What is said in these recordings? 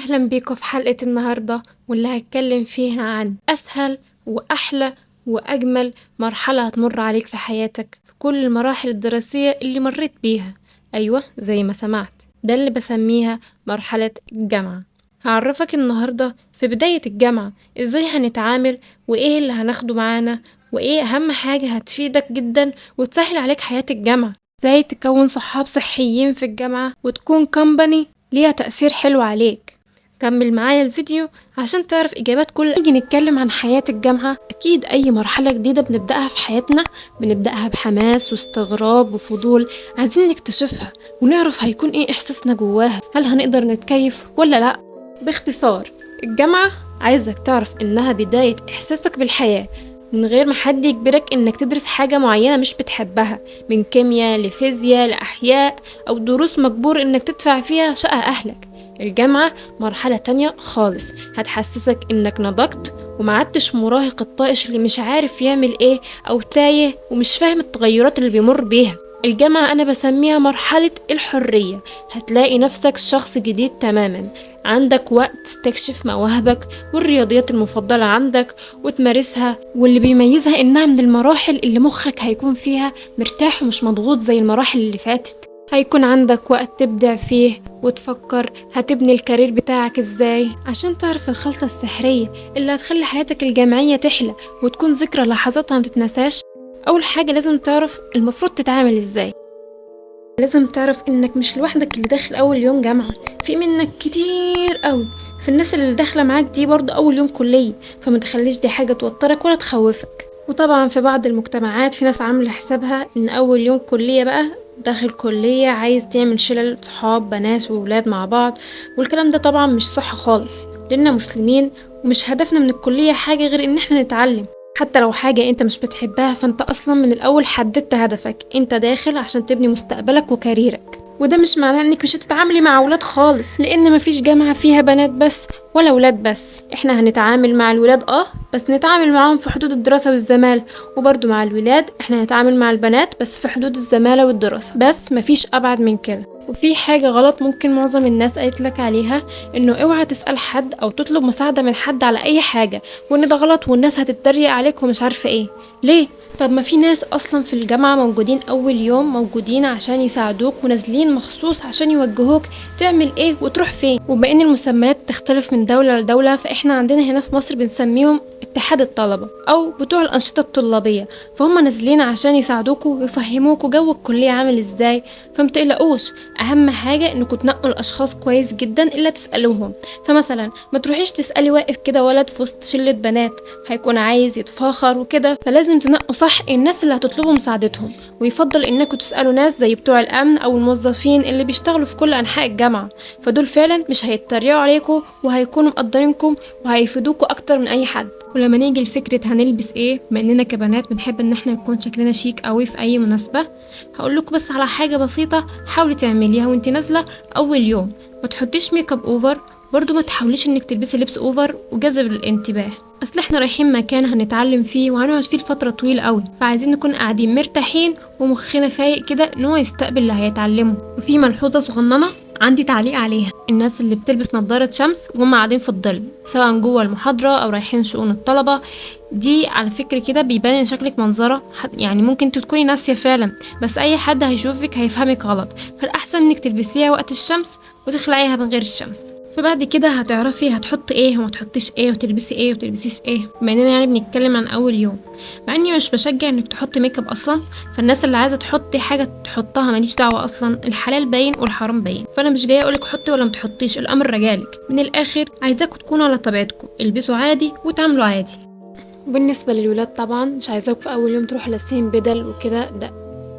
أهلا بيكم في حلقة النهاردة واللي هتكلم فيها عن أسهل وأحلى وأجمل مرحلة هتمر عليك في حياتك في كل المراحل الدراسية اللي مريت بيها. أيوة زي ما سمعت، ده اللي بسميها مرحلة الجامعة. هعرفك النهاردة في بداية الجامعة إزاي هنتعامل وإيه اللي هناخده معانا وإيه أهم حاجة هتفيدك جدا وتسهل عليك حياة الجامعة. إزاي تكون صحاب صحيين في الجامعة وتكون كومباني ليها تأثير حلو عليك. كمل معايا الفيديو عشان تعرف إجابات كل. نيجي نتكلم عن حياة الجامعة. أكيد أي مرحلة جديدة بنبدأها في حياتنا بنبدأها بحماس واستغراب وفضول، عايزين نكتشفها ونعرف هيكون إيه إحساسنا جواها، هل هنقدر نتكيف ولا لأ. باختصار، الجامعة عايزك تعرف إنها بداية إحساسك بالحياة من غير ما حد يجبرك إنك تدرس حاجة معينة مش بتحبها، من كيمياء لفيزياء لأحياء أو دروس مجبور إنك تدفع فيها شقة أهلك. الجامعة مرحلة تانية خالص، هتحسسك إنك نضجت ومعدتش مراهق الطائش اللي مش عارف يعمل إيه أو تايه ومش فاهم التغيرات اللي بيمر بيها. الجامعة أنا بسميها مرحلة الحرية، هتلاقي نفسك شخص جديد تماما، عندك وقت تستكشف مواهبك والرياضيات المفضلة عندك وتمارسها، واللي بيميزها إنها من المراحل اللي مخك هيكون فيها مرتاح ومش مضغوط زي المراحل اللي فاتت. هيكون عندك وقت تبدع فيه وتفكر هتبني الكارير بتاعك ازاي عشان تعرف الخلطة السحرية اللي هتخلي حياتك الجامعية تحلى وتكون ذكرى لحظاتها متتنساش. أول حاجة لازم تعرف المفروض تتعامل ازاي. لازم تعرف انك مش لوحدك اللي داخل اول يوم جامعة، في منك كتير قوي في الناس اللي داخلة معاك دي برضه اول يوم كلية، فما تخليش دي حاجة توترك ولا تخوفك. وطبعا في بعض المجتمعات في ناس عاملة حسابها ان اول يوم كلية بقى داخل كلية عايز تعمل شلل صحاب بنات وولاد مع بعض، والكلام ده طبعا مش صح خالص، لأننا مسلمين ومش هدفنا من الكلية حاجة غير ان احنا نتعلم. حتى لو حاجة انت مش بتحبها فانت اصلا من الاول حددت هدفك، انت داخل عشان تبني مستقبلك وكاريرك. وده مش معناه انك مش هتتعاملي مع اولاد خالص، لان مفيش جامعة فيها بنات بس ولا ولاد بس. احنا هنتعامل مع الولاد بس نتعامل معاهم في حدود الدراسة والزمالة، وبرضو مع الولاد احنا هنتعامل مع البنات بس في حدود الزمالة والدراسة، بس مفيش ابعد من كده. وفي حاجة غلط ممكن معظم الناس قالت لك عليها، انه اوعى تسأل حد او تطلب مساعدة من حد على اي حاجة، وان ده غلط والناس هتتريق عليك ومش عارفة ايه. ليه؟ طب ما في ناس اصلا في الجامعة موجودين اول يوم، موجودين عشان يساعدوك ونازلين مخصوص عشان يوجهوك تعمل ايه وتروح فين. وبما ان المسميات تختلف من دولة لدولة، فاحنا عندنا هنا في مصر بنسميهم اتحاد الطلبة او بتوع الانشطة الطلابية، فهم نازلين عشان يساعدوكوا ويفهموكوا جو الكلية عامل ازاي. فمتقلقوش، اهم حاجة انكوا تنقوا الاشخاص كويس جدا اللي تسألوهم. فمثلا ما تروحيش تسألي واقف كده ولد في وسط شلة بنات هيكون عايز يتفاخر وكده، فلازم تنقوا صح الناس اللي هتطلبوا مساعدتهم، ويفضل انكوا تسألوا ناس زي بتوع الامن او الموظفين اللي بيشتغلوا في كل انحاء الجامعة، فدول فعلا مش هيتريقوا عليكم وهيكونوا مقدرينكم وهيفيدوكوا اكتر من اي حد. ولما نيجي لفكرة هنلبس ايه، بما اننا كبنات بنحب ان احنا يكون شكلنا شيك قوي في اي مناسبة، هقول لكم بس على حاجة بسيطة حاولي تعمليها وانت نازلة اول يوم. ما تحطيش ميك اب اوفر، برضو ما تحاوليش انك تلبسي لبس اوفر وجذب الانتباه، اصل احنا رايحين مكان هنتعلم فيه وهنقعد فيه لفترة طويلة قوي، فعايزين نكون قاعدين مرتاحين ومخنا فايق كده ان هو يستقبل اللي هيتعلمه. وفي ملحوظة صغننة عندي تعليق عليها، الناس اللي بتلبس نظارة شمس وهم قاعدين في الظل سواء جوه المحاضرة او رايحين شؤون الطلبة، دي على فكرة كده بيبان ان شكلك منظرة، يعني ممكن تكوني ناسية فعلا بس اي حد هيشوفك هيفهمك غلط، فالاحسن انك تلبسيها وقت الشمس وتخلعيها من غير الشمس، فبعد كده هتعرفي هتحط ايه وما تحطيش ايه وتلبسي ايه وتلبسيش ايه. بما اننا يعني بنتكلم عن اول يوم، مع اني مش بشجع انك تحطي ميك اب اصلا، فالناس اللي عايزه تحطي حاجه تحطها ماليش دعوه، اصلا الحلال باين والحرام باين، فانا مش جايه اقولك حطي ولا ما تحطيش، الامر رجالك. من الاخر عايزاكم تكونوا على طبيعتكم، البسوا عادي وتعاملوا عادي. وبالنسبه للولاد طبعا مش عايزاكم في اول يوم تروحوا لابسين بدل وكده، ده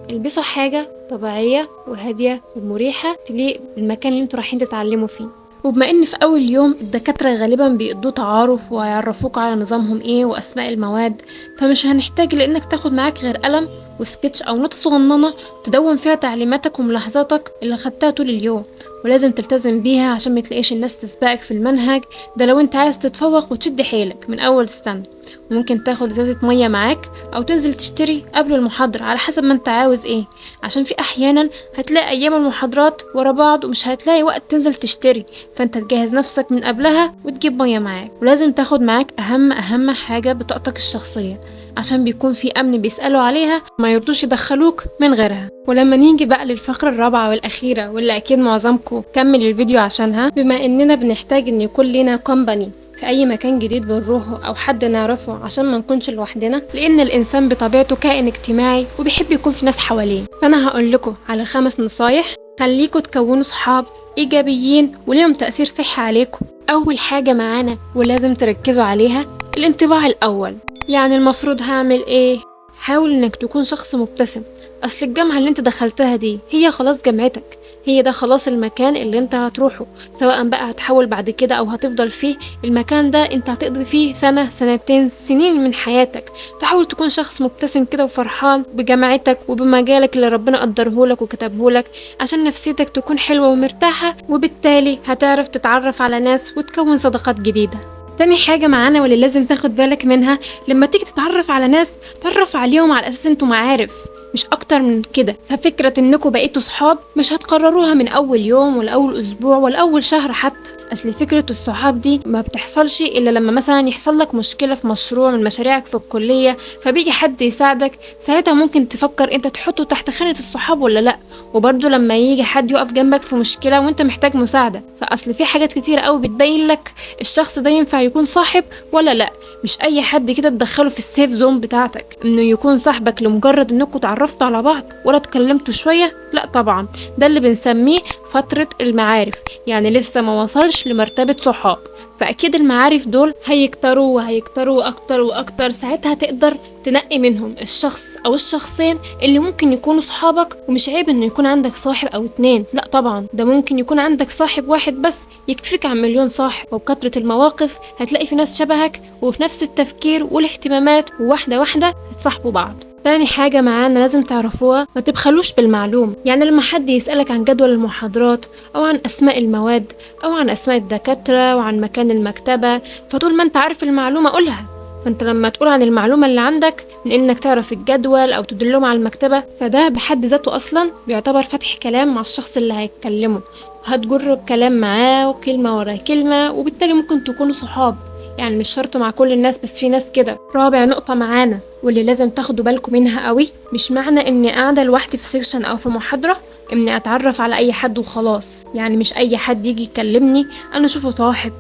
البسوا حاجه طبيعيه وهاديه ومريحه تليق بالمكان اللي انتوا رايحين تتعلموا فيه. وبما ان في اول يوم الدكاترة غالبا بيقضوا تعارف وهيعرفوك على نظامهم ايه واسماء المواد، فمش هنحتاج لانك تاخد معاك غير قلم وسكتش او نوتة صغننة تدون فيها تعليماتك وملاحظاتك اللي خدتها طول اليوم، ولازم تلتزم بيها عشان ما تلاقيش الناس تسبقك في المنهج. ده لو انت عايز تتفوق وتشد حيلك من اول السنة. ممكن تاخد ازازة مية معاك او تنزل تشتري قبل المحاضرة على حسب ما انت عاوز ايه، عشان في احيانا هتلاقي ايام المحاضرات ورا بعض ومش هتلاقي وقت تنزل تشتري، فانت تجهز نفسك من قبلها وتجيب مية معاك. ولازم تاخد معاك اهم حاجة بطاقتك الشخصية، عشان بيكون في امن بيسألوا عليها ما يرضوش يدخلوك من غيرها. ولما نيجي بقى للفقرة الرابعة والاخيرة واللي اكيد معظمكم كمل الفيديو عشانها، بما اننا بنحتاج ان يكون لنا كومباني في اي مكان جديد بنروحه او حد نعرفه عشان ما نكونش لوحدنا، لان الانسان بطبيعته كائن اجتماعي وبيحب يكون في ناس حواليه. فانا هقول لكم على 5 نصايح خليكوا تكونوا صحاب ايجابيين وليهم تأثير صحي عليكم. اول حاجة معانا ولازم تركزوا عليها الانطباع الاول. يعني المفروض هعمل ايه؟ حاول انك تكون شخص مبتسم. اصل الجامعة اللي انت دخلتها دي هي خلاص جامعتك، هي ده خلاص المكان اللي انت هتروحه، سواء بقى هتحول بعد كده او هتفضل فيه. المكان ده انت هتقضي فيه سنة سنتين سنين من حياتك، فحاول تكون شخص مبتسم كده وفرحان بجامعتك وبمجالك اللي ربنا قدرهولك وكتبهولك، عشان نفسيتك تكون حلوة ومرتاحة، وبالتالي هتعرف تتعرف على ناس وتكون صداقات جديدة. تاني حاجة معانا واللي لازم تاخد بالك منها، لما تيجي تتعرف على ناس تعرف عليهم على اساس انتوا معارف مش اكتر من كده. ففكرة انكم بقيتوا صحاب مش هتقرروها من اول يوم ولا اول اسبوع ولا اول شهر حتى. اصل فكرة الصحاب دي ما بتحصلش الا لما مثلا يحصل لك مشكلة في مشروع من مشاريعك في الكلية، فبيجي حد يساعدك، ساعتها ممكن تفكر انت تحطه تحت خانة الصحاب ولا لا. وبرضه لما يجي حد يقف جنبك في مشكلة وانت محتاج مساعدة، فاصل في حاجات كتير قوي بتبين لك الشخص ده ينفع يكون صاحب ولا لا. مش اي حد كده تدخله في السيف زون بتاعتك انه يكون صاحبك لمجرد انكم تعرفتوا على بعض ولا اتكلمتوا شوية، لا طبعا. ده اللي بنسميه فترة المعارف، يعني لسه ما وصلش لمرتبة صحاب. فاكيد المعارف دول هيكتروا وهيكتروا اكتر واكتر، ساعتها تقدر تنقي منهم الشخص او الشخصين اللي ممكن يكونوا صحابك. ومش عيب انه يكون عندك صاحب او 2، لا طبعا، ده ممكن يكون عندك صاحب واحد بس يكفيك عن مليون صاحب. وبكثرة المواقف هتلاقي في ناس شبهك وفي نفس التفكير والاهتمامات، وواحدة واحدة هتصاحبوا بعض. تاني حاجة معانا لازم تعرفوها، ما تبخلوش بالمعلوم. يعني لما حد يسألك عن جدول المحاضرات أو عن أسماء المواد أو عن أسماء الدكاترة وعن مكان المكتبة، فطول ما انت عارف المعلومة قولها. فانت لما تقول عن المعلومة اللي عندك من انك تعرف الجدول او تدلهم على المكتبة، فده بحد ذاته اصلا بيعتبر فتح كلام مع الشخص اللي هيتكلمه، هتجر الكلام معاه وكلمة ورا كلمة، وبالتالي ممكن تكونوا صحاب. يعني مش شرط مع كل الناس، بس في ناس كده. رابع نقطة معانا واللي لازم تاخدوا بالكم منها قوي، مش معنى اني قاعدة لوحدي في سيكشن او في محاضرة اني اتعرف على اي حد وخلاص. يعني مش اي حد يجي يكلمني انا اشوفه صاحب.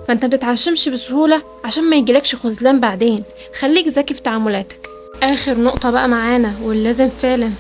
فانت متتعشمش بسهولة عشان ما يجيلكش خذلان بعدين. خليك ذكي في تعاملاتك. اخر نقطة بقى معانا واللي لازم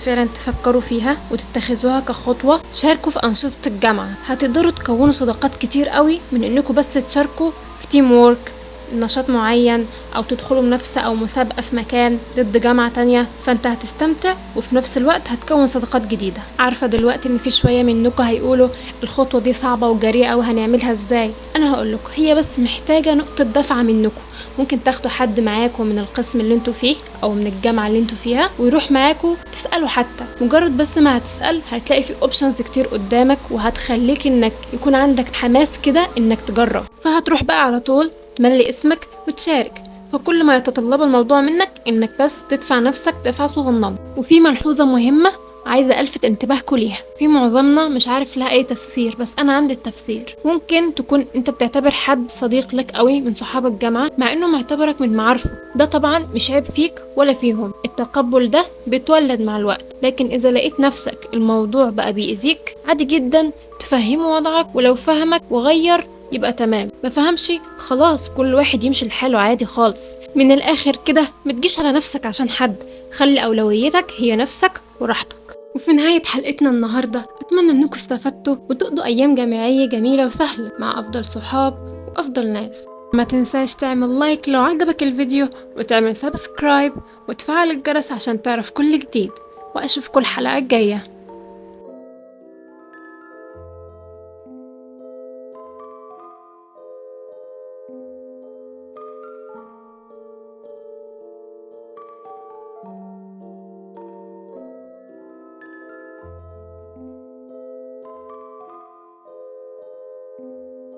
فعلا تفكروا فيها وتتخذوها كخطوة، شاركوا في انشطة الجامعة. هتقدروا تكونوا صداقات كتير قوي من انكم بس تشاركوا في تيم وورك، نشاط معين، او تدخلوا منافسة او مسابقة في مكان ضد جامعة تانية. فانت هتستمتع وفي نفس الوقت هتكون صداقات جديدة. عارفة دلوقتي ان في شوية منكم هيقولوا الخطوة دي صعبة وجريئة وهنعملها ازاي؟ انا هقولكم هي بس محتاجة نقطة دفعة منكم. ممكن تاخدوا حد معاكم من القسم اللي انتوا فيه او من الجامعة اللي انتوا فيها ويروح معاكم تسألوا. حتى مجرد بس ما هتسأل هتلاقي في اوبشنز كتير قدامك، وهتخليك انك يكون عندك حماس كده انك تجرب. فهتروح بقى على طول تملي اسمك وتشارك. فكل ما يتطلب الموضوع منك انك بس تدفع نفسك دفعة صغننة. وفي ملحوظة مهمة عايزة ألفت انتباهكم ليها، في معظمنا مش عارف لها أي تفسير، بس أنا عندي التفسير. ممكن تكون أنت بتعتبر حد صديق لك قوي من صحاب الجامعة مع إنه معتبرك من معارفه. ده طبعا مش عيب فيك ولا فيهم، التقبل ده بيتولد مع الوقت. لكن إذا لقيت نفسك الموضوع بقى بيأذيك، عادي جدا تفهمه وضعك، ولو فهمك وغير يبقى تمام، ما فهمش خلاص كل واحد يمشي لحاله عادي خالص. من الآخر كده متجيش على نفسك عشان حد، خلي أولويتك هي نفسك وراحتك. وفي نهاية حلقتنا النهاردة أتمنى أنكم استفدتوا وتقضوا أيام جامعية جميلة وسهلة مع أفضل صحاب وأفضل ناس. ما تنساش تعمل لايك لو عجبك الفيديو، وتعمل سبسكرايب وتفعل الجرس عشان تعرف كل جديد. وأشوفكم الحلقة الجاية.